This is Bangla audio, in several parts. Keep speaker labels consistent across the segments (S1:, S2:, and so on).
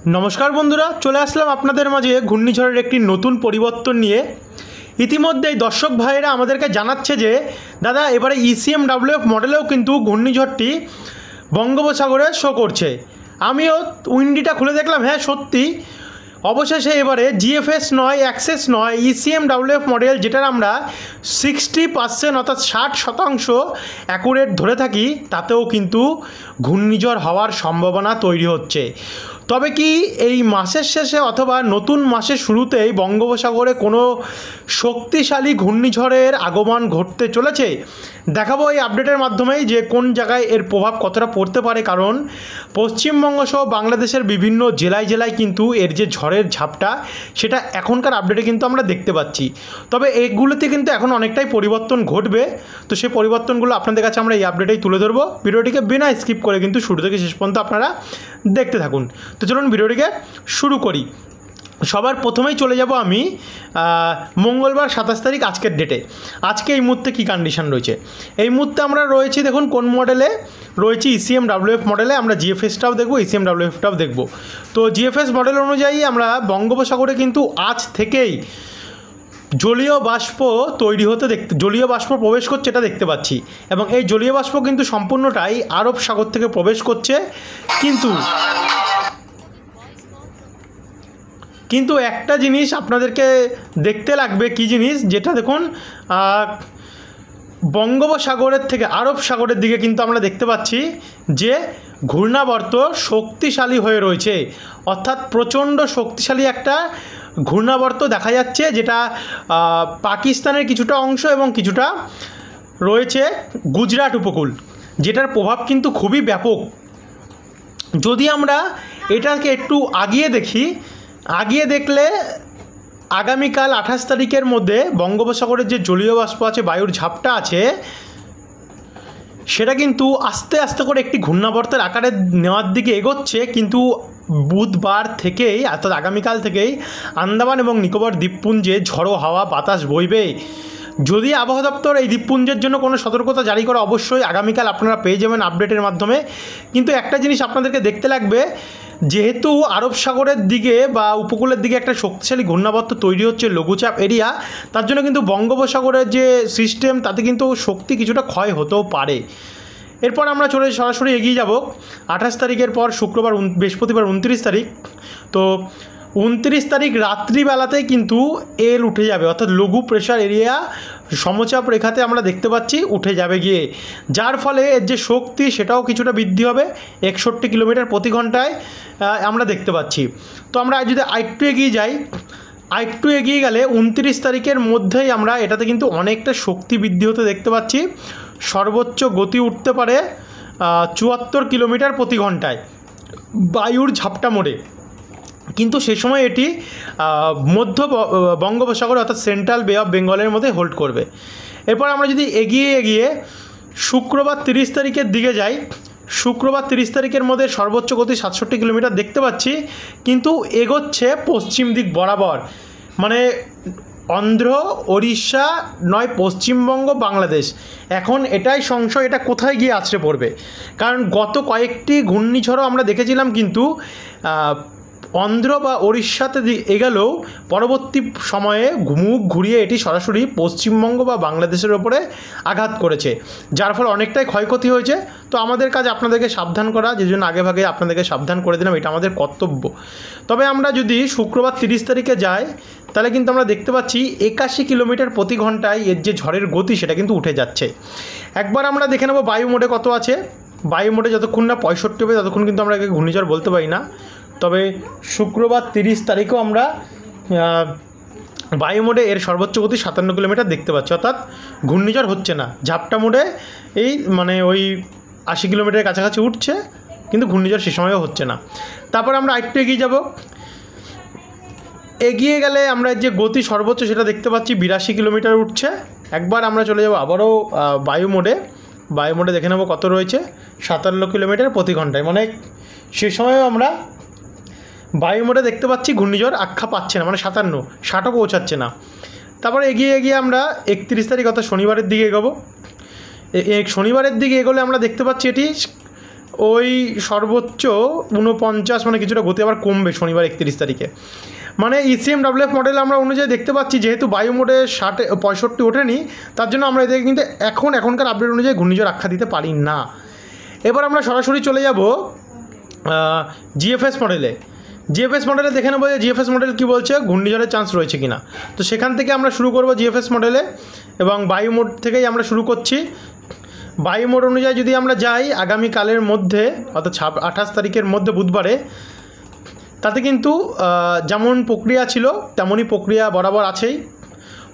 S1: नमस्कार बंधुरा चले आसलाम आपनादेर माझे घूर्णिझড়ের একটি নতুন পরিবর্তন নিয়ে। ইতিমধ্যেই দর্শক ভাইরা আমাদেরকে জানাচ্ছে যে দাদা এবারে ECMWF মডেলেও কিন্তু ঘূর্ণিঝড়টি বঙ্গোপসাগরে শো করছে। আমিও উইন্ডিটা খুলে দেখলাম, হ্যাঁ সত্যি অবশেষে এবারে জিএফএস নয়, অ্যাক্সেস নয়, ECMWF মডেল যেটার আমরা 60% অর্থাৎ 60% অ্যাকুরেট ধরে থাকি, তাতেও কিন্তু ঘূর্ণিঝড় হওয়ার সম্ভাবনা তৈরি হচ্ছে। তবে কি এই মাসের শেষে অথবা নতুন মাসের শুরুতেই বঙ্গোপসাগরে কোনো শক্তিশালী ঘূর্ণিঝড়ের আগমন ঘটতে চলেছে? দেখাবো এই আপডেটের মাধ্যমেই যে কোন জায়গায় এর প্রভাব কতটা পড়তে পারে, কারণ পশ্চিমবঙ্গ সহ বাংলাদেশের বিভিন্ন জেলায় জেলায় কিন্তু এর যে ঝড়ের ঝাপটা সেটা এখনকার আপডেটে কিন্তু আমরা দেখতে পাচ্ছি। তবে এগুলোতে কিন্তু এখন অনেকটাই পরিবর্তন ঘটবে, তো সেই পরিবর্তনগুলো আপনাদের কাছে আমরা এই আপডেটেই তুলে ধরবো। ভিডিওটিকে বিনা স্কিপ করে কিন্তু শুরু থেকে শেষ পর্যন্ত আপনারা দেখতে থাকুন। তো চলুন ভিডিওটিকে শুরু করি। সবার প্রথমেই চলে যাব আমি মঙ্গলবার 27 তারিখ আজকের ডেটে। আজকে এই মুহূর্তে কী কন্ডিশন রয়েছে, এই মুহূর্তে আমরা রয়েছি দেখুন কোন মডেলে রয়েছি, ECMWF মডেলে। আমরা জিএফএসটাও দেখব, ECMWFটাও দেখব। তো জিএফএস মডেল অনুযায়ী আমরা বঙ্গোপসাগরে কিন্তু আজ থেকেই জলীয় বাষ্প তৈরি হতে জলীয় বাষ্প প্রবেশ করছে, এটা দেখতে পাচ্ছি। এবং এই জলীয় বাষ্প কিন্তু সম্পূর্ণটাই আরব সাগর থেকে প্রবেশ করছে। কিন্তু একটা জিনিস আপনাদেরকে দেখতে লাগবে, কি জিনিস, যেটা দেখুন বঙ্গোপসাগরের থেকে আরব সাগরের দিকে কিন্তু আমরা দেখতে পাচ্ছি যে ঘূর্ণাবর্ত শক্তিশালী হয়ে রয়েছে, অর্থাৎ প্রচণ্ড শক্তিশালী একটা ঘূর্ণাবর্ত দেখা যাচ্ছে, যেটা পাকিস্তানের কিছুটা অংশ এবং কিছুটা রয়েছে গুজরাট উপকূল, যেটার প্রভাব কিন্তু খুবই ব্যাপক। যদি আমরা এটাকে একটু আগিয়ে দেখি, আগিয়ে দেখলে আগামীকাল 28 তারিখের মধ্যে বঙ্গোপসাগরের যে জলীয় বাষ্প আছে, বায়ুর ঝাপটা আছে, সেটা কিন্তু আস্তে আস্তে করে একটি ঘূর্ণাবর্তের আকারে নেওয়ার দিকে এগোচ্ছে। কিন্তু বুধবার থেকেই অর্থাৎ আগামীকাল থেকেই আন্দামান এবং নিকোবর দ্বীপপুঞ্জে ঝড়ো হাওয়া বাতাস বইবে। যদি আবহাওয়া দপ্তর এই দ্বীপপুঞ্জের জন্য কোনো সতর্কতা জারি করে, অবশ্যই আগামীকাল আপনারা পেয়ে যাবেন আপডেটের মাধ্যমে। কিন্তু একটা জিনিস আপনাদেরকে দেখতে লাগবে, যেহেতু আরব সাগরের দিকে বা উপকূলের দিকে একটা শক্তিশালী ঘূর্ণাবর্ত তৈরি হচ্ছে, লঘুচাপ এরিয়া, তার জন্য কিন্তু বঙ্গোপসাগরের যে সিস্টেম তাতে কিন্তু শক্তি কিছুটা ক্ষয় হতেও পারে। এরপর আমরা সরাসরি এগিয়ে যাব 28 তারিখের পর শুক্রবার, বৃহস্পতিবার 29 তারিখ। তো 29 তারিখ রাত্রিবেলাতেই কিন্তু এল উঠে যাবে, অর্থাৎ লঘু প্রেশার এরিয়া সমচাপ রেখাতে আমরা দেখতে পাচ্ছি উঠে যাবে গিয়ে, যার ফলে এর যে শক্তি সেটাও কিছুটা বৃদ্ধি হবে, 61 কিলোমিটার প্রতি ঘন্টায় আমরা দেখতে পাচ্ছি। তো আমরা যদি আরেকটু এগিয়ে যাই, আরেকটু এগিয়ে গেলে 29 তারিখের মধ্যেই আমরা এটাতে কিন্তু অনেকটা শক্তি বৃদ্ধি হতে দেখতে পাচ্ছি। সর্বোচ্চ গতি উঠতে পারে 74 কিলোমিটার প্রতি ঘন্টায় বায়ুর ঝাপটা মোড়ে। কিন্তু সে সময় এটি মধ্য বঙ্গোপসাগর অর্থাৎ সেন্ট্রাল বে অফ বেঙ্গলের মধ্যে হোল্ড করবে। এরপর আমরা যদি এগিয়ে শুক্রবার 30 তারিখের দিকে যাই, শুক্রবার 30 তারিখের মধ্যে সর্বোচ্চ গতি 67 কিলোমিটার দেখতে পাচ্ছি, কিন্তু এগোচ্ছে পশ্চিম দিক বরাবর, মানে অন্ধ্র, ওড়িশা নয় পশ্চিমবঙ্গ, বাংলাদেশ। এখন এটাই সংশয়, এটা কোথায় গিয়ে আছড়ে পড়বে, কারণ গত কয়েকটি ঘূর্ণিঝড়ও আমরা দেখেছিলাম কিন্তু অন্ধ্র বা ওড়িশাতে এগেলেও পরবর্তী সময়ে মুখ ঘুরিয়ে এটি সরাসরি পশ্চিমবঙ্গ বা বাংলাদেশের ওপরে আঘাত করেছে, যার ফলে অনেকটাই ক্ষয়ক্ষতি হয়েছে। তো আমাদের কাজ আপনাদেরকে সাবধান করা, যে জন্য আগেভাগে আপনাদেরকে সাবধান করে দিলাম, এটা আমাদের কর্তব্য। তবে আমরা যদি শুক্রবার 30 তারিখে যাই, তাহলে কিন্তু আমরা দেখতে পাচ্ছি 81 কিলোমিটার প্রতি ঘন্টায় এর যে ঝড়ের গতি সেটা কিন্তু উঠে যাচ্ছে। একবার আমরা দেখে নেব বায়ু মোডে কত আছে। বায়ু মোডে যতক্ষণ না 65 হবে ততক্ষণ কিন্তু আমরা একে ঘূর্ণিঝড় বলতে পারি না। তবে শুক্রবার 30 তারিখেও আমরা বায়ু মোডে এর সর্বোচ্চ গতি 57 কিলোমিটার দেখতে পাচ্ছি, অর্থাৎ ঘূর্ণিঝড় হচ্ছে না। ঝাপটা মোডে এই মানে ওই 80 কিলোমিটারের কাছাকাছি উঠছে, কিন্তু ঘূর্ণিঝড় সে সময়ও হচ্ছে না। তারপর আমরা আরেকটু এগিয়ে যাব, এগিয়ে গেলে আমরা যে গতি সর্বোচ্চ সেটা দেখতে পাচ্ছি 82 কিলোমিটার উঠছে। একবার আমরা চলে যাব আবারও বায়ু মোডে, বায়ু মোডে দেখে নেব কত রয়েছে, 57 কিলোমিটার প্রতি ঘন্টায়, মানে সে সময়ও আমরা বায়ু মোডে দেখতে পাচ্ছি ঘূর্ণিঝড় আখ্যা পাচ্ছে না, মানে 57-60ও পৌঁছাচ্ছে না। তারপরে এগিয়ে আমরা 31 তারিখ অর্থাৎ শনিবারের দিকে এগোবো। শনিবারের দিকে এগোলে আমরা দেখতে পাচ্ছি এটি ওই সর্বোচ্চ 49, মানে কিছুটা গতি আবার কমবে শনিবার 31 তারিখে। মানে ECMWF মডেল আমরা অনুযায়ী দেখতে পাচ্ছি, যেহেতু বায়ু মোডে 65 ওঠেনি, তার জন্য আমরা এদেরকে কিন্তু এখনকার আপডেট অনুযায়ী ঘূর্ণিঝড় আখ্যা দিতে পারি না। এবার আমরা সরাসরি চলে যাব GFS মডেলে। GFS মডেলে দেখে নেবো যে GFS মডেল কী বলছে, ঘূর্ণিঝড়ের চান্স রয়েছে কি না। তো সেখান থেকে আমরা শুরু করব GFS মডেলে, এবং বায়ু মোড থেকেই আমরা শুরু করছি। বায়ু মোড অনুযায়ী যদি আমরা যাই আগামীকালের মধ্যে, অর্থাৎ 28 তারিখের মধ্যে বুধবারে, তাতে কিন্তু যেমন প্রক্রিয়া ছিল তেমনই প্রক্রিয়া বরাবর আছেই।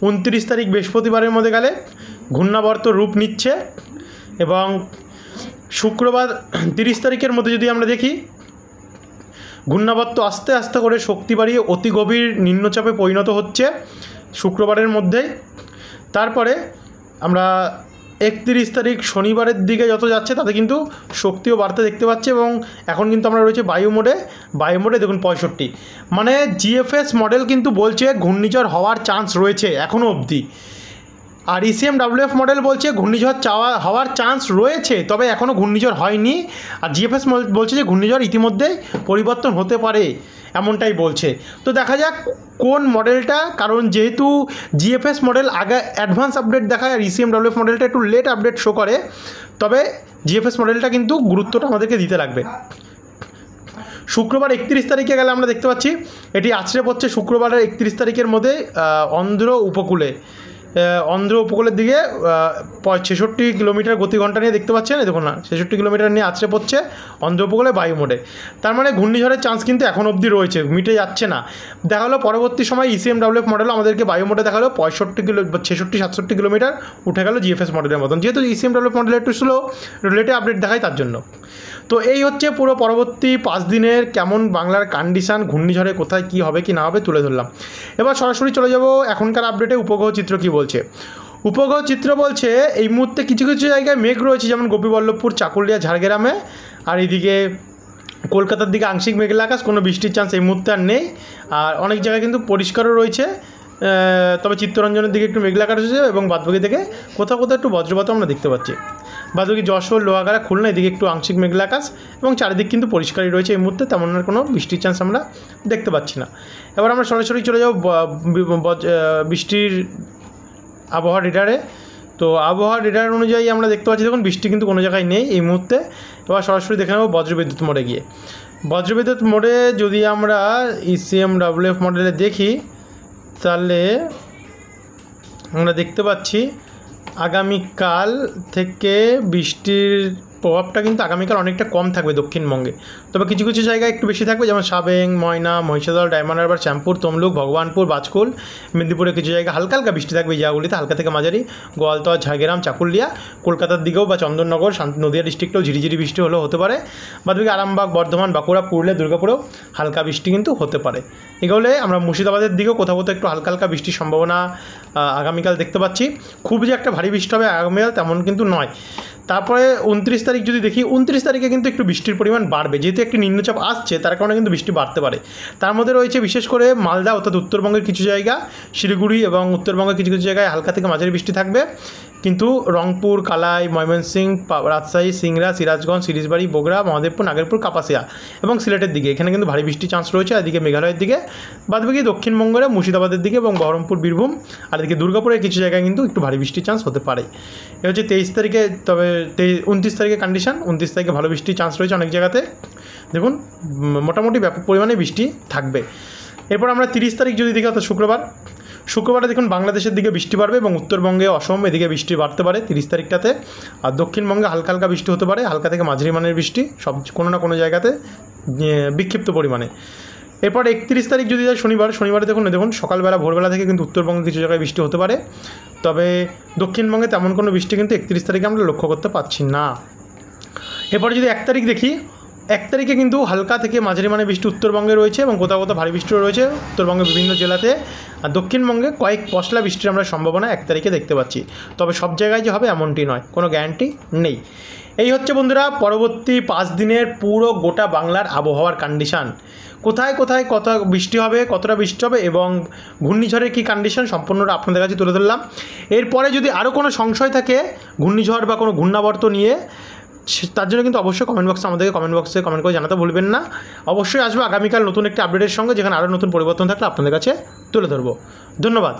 S1: 29 তারিখ বৃহস্পতিবারের মধ্যে গেলে ঘূর্ণাবর্ত রূপ নিচ্ছে, এবং শুক্রবার 30 তারিখের মধ্যে যদি আমরা দেখি, ঘূর্ণাবর্ত আস্তে আস্তে করে শক্তি বাড়িয়ে অতি গভীর নিম্নচাপে পরিণত হচ্ছে শুক্রবারের মধ্যেই। তারপরে আমরা 31 তারিখ শনিবারের দিকে যত যাচ্ছে তাতে কিন্তু শক্তিও বাড়তে দেখতে পাচ্ছি, এবং এখন কিন্তু আমরা রয়েছে বায়ু মোডে দেখুন 65। মানে GFS মডেল কিন্তু বলছে ঘূর্ণিঝড় হওয়ার চান্স রয়েছে এখনও অবধি, আর ECMWF মডেল বলছে ঘূর্ণিঝড় হওয়ার চান্স রয়েছে, তবে এখনও ঘূর্ণিঝড় হয়নি। আর GFS বলছে যে ঘূর্ণিঝড় ইতিমধ্যেই পরিবর্তন হতে পারে, এমনটাই বলছে। তো দেখা যাক কোন মডেলটা, কারণ যেহেতু GFS মডেল আগে অ্যাডভান্স আপডেট দেখায় আর ECMWF মডেলটা একটু লেট আপডেট শো করে, তবে GFS মডেলটা কিন্তু গুরুত্বটা আমাদেরকে দিতে লাগবে। শুক্রবার 31 তারিখে গেলে আমরা দেখতে পাচ্ছি এটি আছড়ে পড়ছে শুক্রবারের 31 তারিখের মধ্যে অন্ধ্র উপকূলের দিকে 66 কিলোমিটার গতি ঘন্টা নিয়ে দেখতে পাচ্ছেন, দেখুন না 66 কিলোমিটার নিয়ে আছড়ে পড়ছে অন্ধ্র উপকূলে বায়ু মোডে। তার মানে ঘূর্ণিঝড়ের চান্স কিন্তু এখন অবধি রয়েছে, মিটে যাচ্ছে না। দেখা হলো পরবর্তী সময় ECMWF মডেলও আমাদেরকে বায়ু মোডে দেখা হলো 66-67 কিলোমিটার উঠে গেল GFS মডেলের মতন, যেহেতু ECMWF মডেল একটু স্লো রিলেটিভ আপডেট দেখায় তার জন্য। তো এই হচ্ছে পুরো পরবর্তী 5 দিনের কেমন বাংলার কন্ডিশান, ঘূর্ণিঝড়ে কোথায় কী হবে কি না হবে তুলে ধরলাম। এবার সরাসরি চলে যাব এখনকার আপডেটে উপগ্রহ চিত্র কী বলছে। উপগ্রহ চিত্র বলছে এই মুহূর্তে কিছু কিছু জায়গায় মেঘ রয়েছে, যেমন গোপীবল্লভপুর, চাকুলিয়া, ঝাড়গ্রামে, আর এইদিকে কলকাতার দিকে আংশিক মেঘলা আকাশ, কোনো বৃষ্টির চান্স এই মুহূর্তে আর নেই। আর অনেক জায়গায় কিন্তু পরিষ্কারও রয়েছে, তবে চিত্তরঞ্জনের দিকে একটু মেঘলা আকাশ হয়েছে, এবং বাদবাকি থেকে কোথাও কোথাও একটু বজ্রপাতও আমরা দেখতে পাচ্ছি। বাদবাকি যশোর, লোহাগাড়া, খুলনা এদিকে একটু আংশিক মেঘলা আকাশ, এবং চারিদিক কিন্তু পরিষ্কারই রয়েছে এই মুহূর্তে, তেমন আর কোনো বৃষ্টির চান্স আমরা দেখতে পাচ্ছি না। এবার আমরা সরাসরি চলে যাব বৃষ্টির আবহাওয়া রেডারে। তো আবহাওয়া রেডার অনুযায়ী আমরা দেখতে পাচ্ছি দেখুন বৃষ্টি কিন্তু কোনো জায়গায় নেই এই মুহূর্তে। এবার সরাসরি দেখে নেব বজ্রবিদ্যুৎ মোডে গিয়ে। বজ্রবিদ্যুৎ মোডে যদি আমরা ECMWF মডেলে দেখি, তাহলে আমরা দেখতে পাচ্ছি আগামীকাল থেকে বৃষ্টির প্রভাবটা কিন্তু আগামীকাল অনেকটা কম থাকবে দক্ষিণবঙ্গে, তবে কিছু কিছু জায়গায় একটু বেশি থাকবে, যেমন সাবেং, ময়না, মহিষাদল, ডায়মন্ড হারবার, শ্যামপুর, তমলুক, ভগবানপুর, বাজকুল, মেদিনীপুরে কিছু জায়গায় হালকা হালকা বৃষ্টি থাকবে, এই জায়গাগুলিতে হালকা থেকে মাঝারি, গোয়ালতোয়া, ঝাড়গ্রাম, চাকুলিয়া, কলকাতার দিকেও বা চন্দননগর, নদিয়া ডিস্ট্রিক্টেও ঝিরিঝিরি বৃষ্টি হলেও হতে পারে। বাদবাকি আরামবাগ, বর্ধমান, বাঁকুড়া, পুরুলিয়া, দুর্গাপুরেও হালকা বৃষ্টি কিন্তু হতে পারে। এগুলো আমরা মুর্শিদাবাদের দিকেও কোথাও কোথাও একটু হালকা হালকা বৃষ্টির সম্ভাবনা আগামীকাল দেখতে পাচ্ছি। খুব যে একটা ভারী বৃষ্টি হবে আগামীকাল তেমন কিন্তু নয়। তারপরে 29 তারিখ যদি দেখি, 29 তারিখে কিন্তু একটু বৃষ্টির পরিমাণ বাড়বে, যেহেতু একটি নিম্নচাপ আসছে তার কারণে কিন্তু বৃষ্টি বাড়তে পারে। তার মধ্যে রয়েছে বিশেষ করে মালদা অর্থাৎ উত্তরবঙ্গের কিছু জায়গা, শিলিগুড়ি এবং উত্তরবঙ্গের কিছু কিছু জায়গায় হালকা থেকে মাঝারি বৃষ্টি থাকবে, কিন্তু রংপুর, কালাই, ময়মনসিংহ, রাজশাহী, সিংড়া, সিরাজগঞ্জ, সিরিজবাড়ি, বগুড়া, মহাদেবপুর, নাগেরপুর, কাপাসিয়া এবং সিলেটের দিকে এখানে কিন্তু ভারী বৃষ্টির চান্স রয়েছে। এদিকে মেঘালয়ের দিকে, বাদবাকি দক্ষিণবঙ্গের মুর্শিদাবাদের দিকে এবং বহরমপুর, বীরভূম আর এদিকে দুর্গাপুরের কিছু জায়গায় কিন্তু একটু ভারী বৃষ্টির চান্স হতে পারে। এ হচ্ছে 23 তারিখে, তবে 29 তারিখে কন্ডিশন। 29 তারিখে ভালো বৃষ্টির চান্স রয়েছে অনেক জায়গাতে, দেখুন মোটামুটি ব্যাপক পরিমাণে বৃষ্টি থাকবে। এরপর আমরা 30 তারিখ যদি দেখি, অর্থাৎ শুক্রবারে দেখুন বাংলাদেশের দিকে বৃষ্টি বাড়বে এবং উত্তরবঙ্গে, অসম এদিকে বৃষ্টি বাড়তে পারে 30 তারিখটাতে। আর দক্ষিণবঙ্গে হালকা হালকা বৃষ্টি হতে পারে, হালকা থেকে মাঝারি মানের বৃষ্টি সব কোনো না কোনো জায়গাতে বিক্ষিপ্ত পরিমাণে। এরপর 31 তারিখ যদি যায় শনিবারে দেখুন সকালবেলা ভোরবেলা থেকে কিন্তু উত্তরবঙ্গে কিছু জায়গায় বৃষ্টি হতে পারে, তবে দক্ষিণবঙ্গে তেমন কোনো বৃষ্টি কিন্তু 31 তারিখে আমরা লক্ষ্য করতে পারছি না। এরপরে যদি 1 তারিখ দেখি, 1 তারিখে কিন্তু হালকা থেকে মাঝারি মানের বৃষ্টি উত্তরবঙ্গে রয়েছে এবং কোথাও কোথাও ভারী বৃষ্টিও রয়েছে উত্তরবঙ্গের বিভিন্ন জেলাতে। আর দক্ষিণবঙ্গে কয়েক পশলা বৃষ্টির আমরা সম্ভাবনা 1 তারিখে দেখতে পাচ্ছি, তবে সব জায়গায় যে হবে এমনটি নয়, কোনো গ্যারান্টি নেই। এই হচ্ছে বন্ধুরা পরবর্তী 5 দিনের পুরো গোটা বাংলার আবহাওয়ার কন্ডিশান। কোথায় কোথায় কত বৃষ্টি হবে, কতটা বৃষ্টি হবে এবং ঘূর্ণিঝড়ের কী কন্ডিশন সম্পূর্ণটা আপনাদের কাছে তুলে ধরলাম। এরপরে যদি আরও কোনো সংশয় থাকে ঘূর্ণিঝড় বা কোনো ঘূর্ণাবর্ত নিয়ে, তার জন্য কিন্তু অবশ্যই কমেন্ট বক্সে কমেন্ট করে জানাতে ভুলবেন না। অবশ্যই আসবো আগামীকাল নতুন একটি আপডেটের সঙ্গে, যেখানে আরও নতুন পরিবর্তন থাকলে আপনাদের কাছে তুলে ধরবো। ধন্যবাদ।